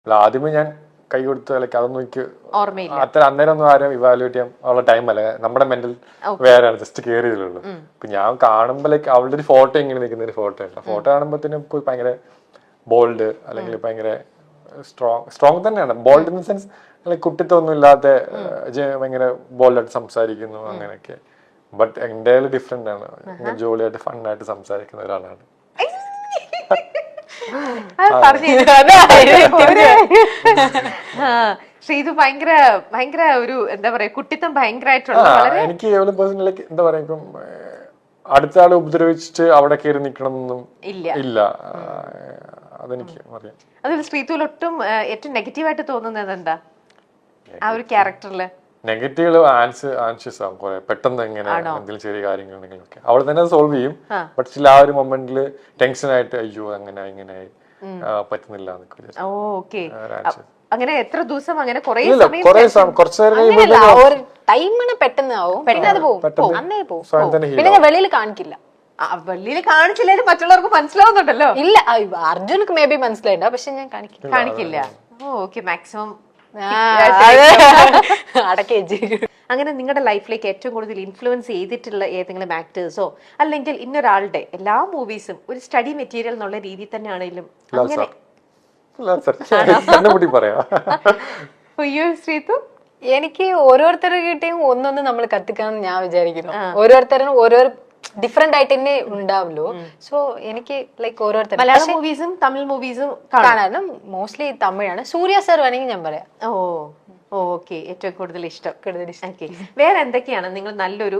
അല്ല ആദ്യമേ ഞാൻ കൈ കൊടുത്ത ലൈക്ക് അതൊന്നും എനിക്ക് ഓർമ്മയില്ല. അത്ര അന്നേരം ഒന്നും ആരും ഇവാലുവേറ്റ് ചെയ്യാൻ ഉള്ള ടൈം അല്ല. നമ്മുടെ മെന്റൽ വേറെയാണ്, ജസ്റ്റ് കയറിയതുള്ളൂ. ഇപ്പൊ ഞാൻ കാണുമ്പോ ലൈക്ക് അവളുടെ ഒരു ഫോട്ടോ ഇങ്ങനെ നിൽക്കുന്ന ഒരു ഫോട്ടോ ഉണ്ട്. ഫോട്ടോ കാണുമ്പോഴത്തേനും ഭയങ്കര ബോൾഡ് അല്ലെങ്കിൽ ഭയങ്കര സ്ട്രോങ് തന്നെയാണ്. Bold in the sense like കുട്ടിത്വമൊന്നും ഇല്ലാത്ത ഭയങ്കര ബോൾഡായിട്ട് സംസാരിക്കുന്നു അങ്ങനെയൊക്കെ. ബട്ട് എന്റെ ഡിഫറെന്റ് ആണ്. ഇങ്ങനെ ജോളിയായിട്ട് ഫണ്ണായിട്ട് സംസാരിക്കുന്ന ഒരാളാണ്. ശ്രീതു ഭയങ്കര ഭയങ്കര ഒരു എന്താ പറയാ കുട്ടിത്തം ഭയങ്കരമായിട്ടുള്ള എനിക്ക് പേഴ്സണലി എന്താ പറയാ ഇപ്പം അടുത്ത ആളെ ഉപദ്രവിച്ചിട്ട് അവിടെ കയറി നിക്കണം എന്നൊന്നും ഇല്ല. അതെനിക്ക് അറിയാം. അതിൽ ശ്രീതുവിൽ ഒട്ടും ഏറ്റവും നെഗറ്റീവായിട്ട് തോന്നുന്നത് എന്താ ആ ഒരു ക്യാരക്ടറില്? നെഗറ്റീവ് ആൻഷ്യസ് ആവും കുറെ പെട്ടെന്ന്. എങ്ങനെ എന്തെങ്കിലും ചെറിയ കാര്യങ്ങളുണ്ടെങ്കിലും ഒക്കെ അവൾ തന്നെ സോൾവ് ചെയ്യും. ബട്ട് സ്റ്റിൽ ആ ഒരു മൊമെന്റില് ടെൻഷൻ ആയിട്ട് അയ്യോ അങ്ങനെ ഇങ്ങനെ പറ്റുന്നില്ല. അങ്ങനെ എത്ര ദിവസം അങ്ങനെ ടൈമിന് പെട്ടെന്ന് ആവും, പിന്നെ അത് പോകും, അന്നേ പോകും. പിന്നെ ഞാൻ വെളിയിൽ കാണിക്കില്ല. വെളിയിൽ കാണിച്ചില്ലേലും മറ്റുള്ളവർക്ക് മനസ്സിലാവുന്നുണ്ടല്ലോ. ഇല്ല, അർജുനക്ക് മേ ബി മനസ്സിലായിട്ടോ, പക്ഷെ ഞാൻ കാണിക്കില്ല. ഓക്കെ, മാക്സിമം അങ്ങനെ നിങ്ങളുടെ ലൈഫിലേക്ക് ഏറ്റവും കൂടുതൽ ഇൻഫ്ലുവൻസ് ചെയ്തിട്ടുള്ള ഏതെങ്കിലും ആക്ടേഴ്സോ അല്ലെങ്കിൽ ഇന്നൊരാളുടെ എല്ലാ മൂവീസും ഒരു സ്റ്റഡി മെറ്റീരിയൽ എന്നുള്ള രീതിയിൽ തന്നെ ആണെങ്കിലും അങ്ങനെ ശ്രീതു? എനിക്ക് ഓരോരുത്തരുടെ കിട്ടിയും ഒന്നൊന്ന് നമ്മൾ കത്തിക്കാന്ന് ഞാൻ വിചാരിക്കുന്നു. ഓരോരുത്തരും ഓരോ ഡിഫറെന്റ് ആയിട്ട് തന്നെ ഉണ്ടാവുമല്ലോ. സോ എനിക്ക് ലൈക്ക് ഓരോരുത്തർ മലയാളം മൂവീസും തമിഴ് മൂവീസും കാണാനും മോസ്റ്റ്ലി തമിഴാണ്. സൂര്യ സാർ വേണമെങ്കിൽ ഞാൻ പറയാം. ഓക്കെ, ഏറ്റവും കൂടുതൽ ഇഷ്ടം. വേറെ എന്തൊക്കെയാണ് നിങ്ങൾ നല്ലൊരു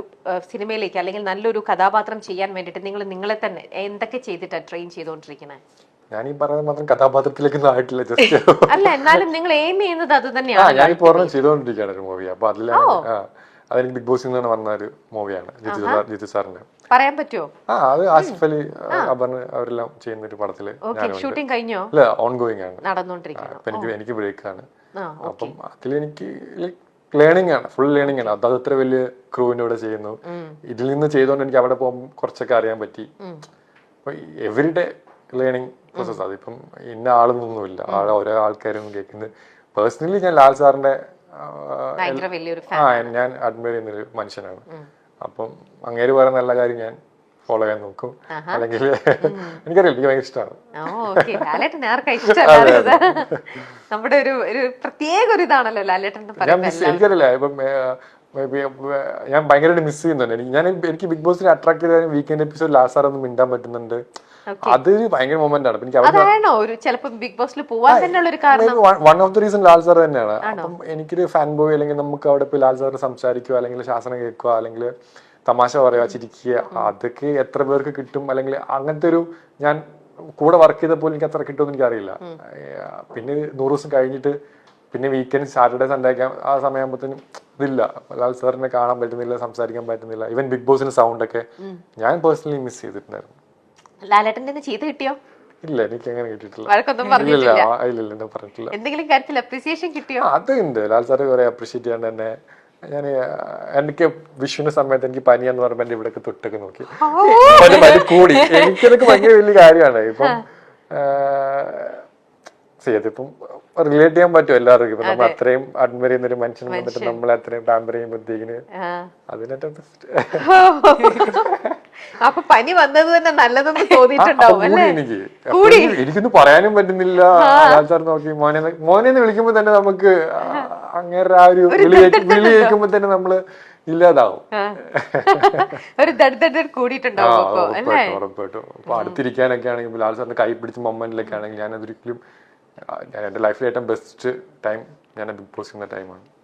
സിനിമയിലേക്ക് അല്ലെങ്കിൽ നല്ലൊരു കഥാപാത്രം ചെയ്യാൻ വേണ്ടിട്ട് നിങ്ങൾ നിങ്ങളെ തന്നെ എന്തൊക്കെ ചെയ്തിട്ടാണ് ട്രെയിൻ ചെയ്തുകൊണ്ടിരിക്കുന്നത്? ഞാൻ ഈ പറയുന്നത് മാത്രം കഥാപാത്രത്തിലേക്ക് ആയിട്ടില്ല, ജസ്റ്റ് അല്ല എന്നാലും നിങ്ങൾ എയിം ചെയ്യുന്നത് അത് തന്നെയാണ്. ഞാൻ ഇപ്പോൾ ചെയ്തുകൊണ്ടിരിക്കുകയാണ് ഒരു മൂവി. അപ്പൊ അതെനിക്ക് ബിഗ് ബോസിൽ നിന്നാണ് വന്ന ഒരു മൂവിയാണ്, ജിത്തു സാറിന്റെ. പറയാൻ പറ്റുമോ? അത് ആസിഫ് അലി അപർണ അവരെല്ലാം ചെയ്യുന്ന ഒരു പടത്തില് ഷൂട്ടിംഗ് കഴിഞ്ഞോ? ഇല്ല, ഓൺഗോയിങ് ആണ്, നടന്നുകൊണ്ടിരിക്കുന്നത്. എനിക്ക് ബ്രേക്ക് ആണ്. അപ്പം അതിലെനിക്ക് ലേണിംഗ് ആണ്, ഫുൾ ലേണിംഗ് ആണ്. അത് അത്ര വലിയ ക്രൂവിന്റെ കൂടെ ചെയ്യുന്നു. ഇതിൽ നിന്ന് ചെയ്തോണ്ട് എനിക്ക് അവിടെ പോകുമ്പോൾ കുറച്ചൊക്കെ അറിയാൻ പറ്റി. അപ്പൊ എവറിഡേ ലേണിംഗ് പ്രോസസ്. അതിപ്പം ഇന്ന ആളൊന്നുമില്ല, ഓരോ ആൾക്കാരും കേൾക്കുന്നത്. പേഴ്സണലി ഞാൻ ലാൽ സാറിന്റെ ഞാൻ അഡ്മയർ ചെയ്യുന്നൊരു മനുഷ്യനാണ്. അപ്പം അങ്ങേര് പറയുന്ന നല്ല കാര്യം ഞാൻ ഫോളോ ചെയ്യാൻ നോക്കും. അല്ലെങ്കിൽ എനിക്കറിയില്ല, എനിക്ക് ഭയങ്കര ഇഷ്ടമാണ്. നമ്മുടെ ഒരു പ്രത്യേക ഒരു ഇതാണല്ലോ ലാലേട്ടൻ. എനിക്കറിയില്ല, ഇപ്പം ഞാൻ ഭയങ്കരമായിട്ട് മിസ് ചെയ്യുന്നുണ്ട്. എനിക്ക് ബിഗ് ബോസിനെ അട്രാക്ട് ചെയ്ത വീക്കെൻഡ് എപ്പിസോഡ് ലാസ്റ്റ് സാർ ഒന്ന് മിണ്ടാൻ പറ്റുന്നുണ്ട്. അതൊരു ഭയങ്കര മൊമെന്റ് ആണ്. One of the reason Lal sir തന്നെയാണ്. അപ്പം എനിക്കൊരു ഫാൻ ബോയ് അല്ലെങ്കിൽ നമുക്ക് അവിടെ പോയി ലാൽ സാർ സംസാരിക്കുക അല്ലെങ്കിൽ ശാസനം കേൾക്കുക അല്ലെങ്കിൽ തമാശ പറയുക, ചിരിക്കുക, അതൊക്കെ എത്ര പേർക്ക് കിട്ടും? അല്ലെങ്കിൽ അങ്ങനത്തെ ഒരു ഞാൻ കൂടെ വർക്ക് ചെയ്തപ്പോൾ എനിക്ക് അത്ര കിട്ടുമെന്ന് എനിക്കറിയില്ല. പിന്നെ 100 ദിവസം കഴിഞ്ഞിട്ട് പിന്നെ വീക്കെൻഡ് സാറ്റർഡേ സൺഡേ ഒക്കെ ആ സമയമാകുമ്പോഴത്തേനും ഇതില്ല, ലാൽ സാറിനെ കാണാൻ പറ്റുന്നില്ല, സംസാരിക്കാൻ പറ്റുന്നില്ല. ഈവൻ ബിഗ് ബോസിന്റെ സൗണ്ട് ഒക്കെ ഞാൻ പേഴ്സണലി മിസ് ചെയ്തിട്ടുണ്ടായിരുന്നു. ലാലേട്ടന്റെ ചെയ്ത് കിട്ടിയോ? ഇല്ല, എനിക്ക് അങ്ങനെ കിട്ടിയിട്ടില്ല. എന്തെങ്കിലും കാര്യത്തിൽ അപ്രീസിയേഷൻ കിട്ടിയോ? അതുണ്ട്. ലാൽ സാറ് കുറെ അപ്രീഷിയേറ്റ് ചെയ്യാണ്ട് തന്നെ. ഞാൻ എനിക്ക് വിഷുവിന്റെ സമയത്ത് എനിക്ക് പനിയാന്ന് പറയുമ്പോ എന്റെ ഇവിടെയൊക്കെ തൊട്ടൊക്കെ നോക്കി കൂടി. എനിക്കതൊക്കെ ഭയങ്കര വലിയ കാര്യമാണ്. ഇപ്പം ഇതിപ്പം റിലേറ്റ് ചെയ്യാൻ പറ്റും എല്ലാവർക്കും. ഇപ്പൊ നമ്മൾ അത്രയും അഡ്മയർ ചെയ്യുന്ന ഒരു മനുഷ്യൻ വന്നിട്ട് നമ്മൾ അത്രയും പാമ്പർ ചെയ്യുമ്പോഴത്തേക്കിന് അതിനേറ്റ ബെസ്റ്റ്. അപ്പൊ പനി വന്നത് തന്നെ നല്ലതെന്ന് തോന്നിയിട്ടുണ്ടാവും. എനിക്കൊന്നും പറയാനും പറ്റുന്നില്ല. സാർ നോക്കി മോനെന്ന് വിളിക്കുമ്പോ തന്നെ നമുക്ക് അങ്ങനെ ആ ഒരു വിളി കേൾക്കുമ്പോ തന്നെ നമ്മള് ഇല്ലാതാവും. ഉറപ്പായിട്ടും. അപ്പൊ അടുത്തിരിക്കാനൊക്കെ ആണെങ്കിൽ ലാൽ സാറിന്റെ കൈ പിടിച്ച മൊമെന്റിലൊക്കെ ആണെങ്കിൽ ഞാൻ അതൊരിക്കലും എന്റെ ലൈഫിലെ ഏറ്റവും ബെസ്റ്റ് ടൈം ഞാൻ ബിഗ് ബോസ് ചെയ്യുന്ന ടൈമാണ്.